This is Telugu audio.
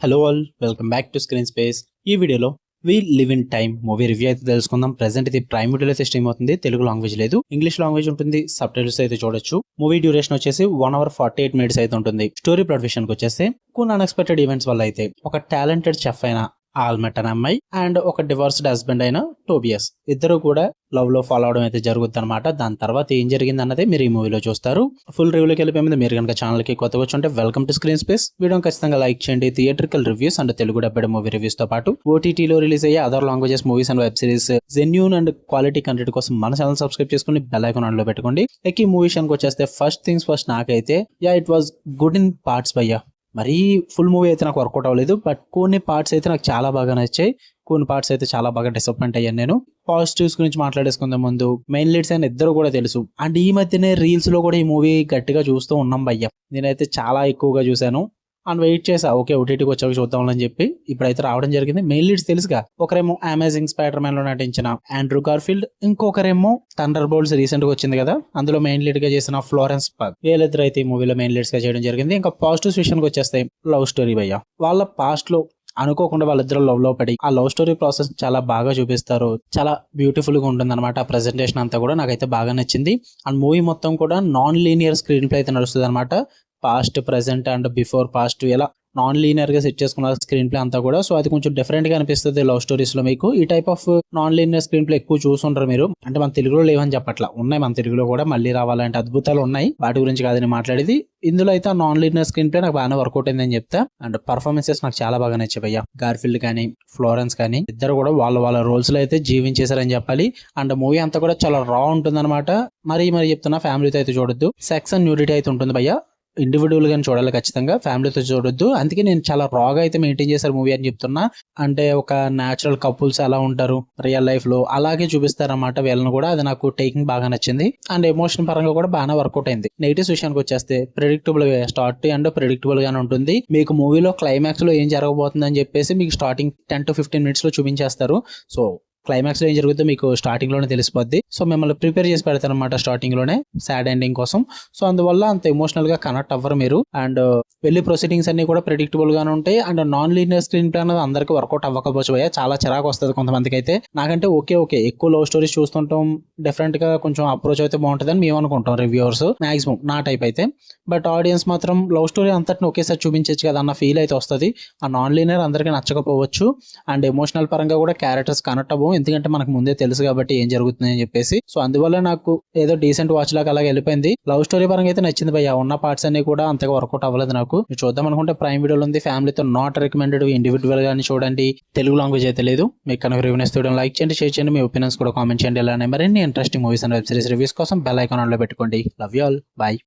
Hello all, welcome back to screen space. ఈ వీడియోలో we live in time movie review అయితే తెలుసుకుందాం. ప్రెసెంట్ ఇది ప్రైమ్ వీడియోలో అయితే స్ట్రీమ్ అవుతుంది. తెలుగు లాంగ్వేజ్ లేదు, ఇంగ్లీష్ లాంగ్వేజ్ ఉంటుంది. సబ్ టైటిల్స్ అయితే చూడొచ్చు. మూవీ డ్యూరేషన్ వచ్చేసి 1 hour 48 minutes అయితే ఉంటుంది. స్టోరీ ప్లాట్ విషయానికి వచ్చేస్తే కొన్ని అన్ఎక్స్పెక్టెడ్ ఈవెంట్స్ వల్ల అయితే ఒక టాలెంటెడ్ చెఫ్ అయిన ఆల్మెట్ అనే అమ్మాయి అండ్ ఒక డివోర్స్డ్ హస్బెండ్ అయిన టోబియస్ ఇద్దరు కూడా లవ్ లో ఫాలో అవడం అయితే జరుగుతుంది అనమాట. దాని తర్వాత ఏం జరిగింది అన్నది మీరు ఈ మూవీలో చూస్తారు. ఫుల్ రివ్యూలోకి వెళ్ళిపోయే ముందు మీరు కనుక ఛానల్ కి కొత్తగా వచ్చి ఉంటే వెల్కమ్ టు స్క్రీన్ స్పేస్. వీడియోని ఖచ్చితంగా లైక్ చేయండి. Theatrical reviews and Telugu dubbed movie reviews తో పాటు ఓటీటీలో రిలీజ్ అయ్యే other languages movies and web series genuine and quality content కోసం మన ఛానల్ సబ్స్క్రైబ్ చేసుకుని బెల్ ఐకాన్ ఆన్ లో పెట్టుకోండి. ఈ మూవీ విషయానికి వచ్చేస్తే ఫస్ట్ థింగ్స్ ఫస్ట్, నాకైతే it was good in parts భయ్యా. మరీ ఫుల్ మూవీ అయితే నాకు వర్కౌట్ అవ్వలేదు, బట్ కొన్ని పార్ట్స్ అయితే నాకు చాలా బాగా నచ్చాయి. కొన్ని పార్ట్స్ అయితే చాలా బాగా డిసప్పాయింట్ అయ్యాను నేను. పాజిటివ్స్ గురించి మాట్లాడేసుకుందాం ముందు. మెయిన్ లీడ్స్ అయిన ఇద్దరు కూడా తెలుసు అండ్ ఈ మధ్యనే రీల్స్ లో కూడా ఈ మూవీ గట్టిగా చూస్తూ ఉన్నాం భయ్య. నేనైతే చాలా ఎక్కువగా చూశాను అండ్ వెయిట్ చేసా, ఓకే ఓటీటీకి వచ్చాక చూద్దామని చెప్పి ఇప్పుడైతే రావడం జరిగింది. మెయిన్ లీడ్స్ తెలుసుగా, ఒకరేమో అమేజింగ్ స్పైడర్ మ్యాన్ లో నటించిన ఆండ్రూ గార్ఫీల్డ్, ఇంకొకరేమో థండర్ బోల్ట్స్ రీసెంట్ గా వచ్చింది కదా, అందులో మెయిన్ లీడ్ గా చేసిన ఫ్లోరెన్స్ పగ్. వీళ్ళిద్దరు అయితే ఈ మూవీలో మెయిన్ లీడ్స్ గా చేయడం జరిగింది. ఇంకా పాజిటివ్స్ విషయానికి వచ్చేస్తే లవ్ స్టోరీ భయ్య. వాళ్ళ పాస్ట్ లో అనుకోకుండా వాళ్ళిద్దరు లవ్ లో పడి ఆ లవ్ స్టోరీ ప్రాసెస్ చాలా బాగా చూపిస్తారు. చాలా బ్యూటిఫుల్ గా ఉంటుంది అనమాట. ఆ ప్రెజెంటేషన్ అంతా కూడా నాకైతే బాగా నచ్చింది. అండ్ మూవీ మొత్తం కూడా నాన్ లీనియర్ స్క్రీన్ ప్లే అయితే నడుస్తుంది అనమాట. Past, present and before past ఇలా నాన్ లీనియర్ గా సెట్ చేసుకున్న స్క్రీన్ ప్లే అంతా కూడా. సో అది కొంచెం డిఫరెంట్ గా అనిపిస్తుంది లవ్ స్టోరీస్ లో. మీకు ఈ type of non linear screen play ఎక్కువ చూసుంటారు మీరు. అంటే మన తెలుగులో లేవని చెప్పట్లా, ఉన్నాయి మన తెలుగులో కూడా, మళ్ళీ రావాలంటే అద్భుతాలు ఉన్నాయి. వాటి గురించి కాదని మాట్లాడేది. ఇందులో అయితే నాన్ లీనియర్ స్క్రీన్ ప్లే నాకు బాగానే వర్కౌట్ అయిందని చెప్తా. అండ్ పర్ఫార్మెన్సెస్ నాకు చాలా బాగా నచ్చాయి భయ్య. గార్ఫీల్డ్ కానీ ఫ్లోరెన్స్ కానీ ఇద్దరు కూడా వాళ్ళ రోల్స్ లో అయితే జీవించేశారని చెప్పాలి. అండ్ మూవీ అంతా కూడా చాలా రా ఉంటుంది అనమాట. మరి చెప్తున్నా, ఫ్యామిలీతో అయితే చూడొద్దు. సెక్స్ అండ్ న్యూడిటీ అయితే ఉంటుంది భయ్య. ఇండివిజువల్ గానే చూడాలి ఖచ్చితంగా, ఫ్యామిలీతో చూడొద్దు. అందుకే నేను చాలా రాగా అయితే మెయింటైన్ చేశారు మూవీ అని చెప్తున్నా. అంటే ఒక న్యాచురల్ కపుల్స్ ఎలా ఉంటారు రియల్ లైఫ్ లో అలాగే చూపిస్తారన్నమాట వీళ్ళని కూడా. అది నాకు టేకింగ్ బాగా నచ్చింది. అండ్ ఎమోషన్ పరంగా కూడా బాగా వర్కౌట్ అయింది. నెగిటివ్స్ విషయానికి వచ్చేస్తే ప్రెడిక్టబుల్ గా స్టార్ట్ అండ్ ప్రెడిక్టబుల్ గానే ఉంటుంది. మీకు మూవీలో క్లైమాక్స్ లో ఏం జరగబోతుంది అని చెప్పేసి మీకు స్టార్టింగ్ 10 to 15 minutes లో చూపించేస్తారు. సో క్లైమాక్స్ లో ఏం జరుగుతుందో మీకు స్టార్టింగ్ లోనే తెలిసిపోద్ది. సో మిమ్మల్ని ప్రిపేర్ చేసి పెడతారు అనమాట స్టార్టింగ్ లోనే సాడ్ ఎండింగ్ కోసం. సో అందువల్ల అంత ఎమోషనల్ గా కనెక్ట్ అవ్వరు మీరు. అండ్ వెళ్ళి ప్రొసీడింగ్స్ అన్ని కూడా ప్రెడిక్టబుల్ గానే ఉంటాయి. And non linear screen play అనేది అందరికి వర్కౌట్ అవ్వకపోవచ్చు భయ్య. చాలా చిరాకు వస్తుంది కొంతమందికి అయితే. నాకంటే ఓకే ఎక్కువ లవ్ స్టోరీస్ చూస్తుంటాం, డిఫరెంట్ గా కొంచెం అప్రోచ్ అయితే బాగుంటుంది అని మేము అనుకుంటాం రివ్యూవర్స్ మాక్సిమం, నా టైప్ అయితే. బట్ ఆడియన్స్ మాత్రం లవ్ స్టోరీ అంతటిని ఒకేసారి చూపించచ్చు కదా అన్న ఫీల్ అయితే వస్తుంది. ఆ నాన్ లీనియర్ అందరికీ నచ్చకపోవచ్చు. అండ్ ఎమోషనల్ పరంగా కూడా క్యారెక్టర్స్ కనెక్ట్ అవ్వవు, ఎందుకంటే మనకు ముందే తెలుసు కాబట్టి ఏం జరుగుతుంది అని చెప్పేసి. సో అందువల్ల నాకు ఏదో డీసెంట్ వాచ్ లాగా అలాగే వెళ్ళిపోయింది. లవ్ స్టోరీ పరంగా అయితే నచ్చింది భయ్య. ఉన్న పార్ట్స్ అన్ని కూడా అంతగా వర్కౌట్ అవ్వలేదు నాకు. చూద్దాం అనుకుంటే ప్రైమ్ వీడియోలో ఉంది. ఫ్యామిలీతో నాట్ రికమెండెడ్. ఇండివిజువల్ గానీ చూడండి. తెలుగు లాంగ్వేజ్ అయితే లేదు. మీకు కనుక రివ్యూ నచ్చితే లైక్ చేయండి, షేర్ చేయండి, మీ ఒపీనియన్స్ కూడా కామెంట్ చేయండి. అలానే మరిన్ని interesting movies and web series reviews కోసం బెల్ ఐకాన్ ఆన్ లో పెట్టుకోండి. Love you all, by.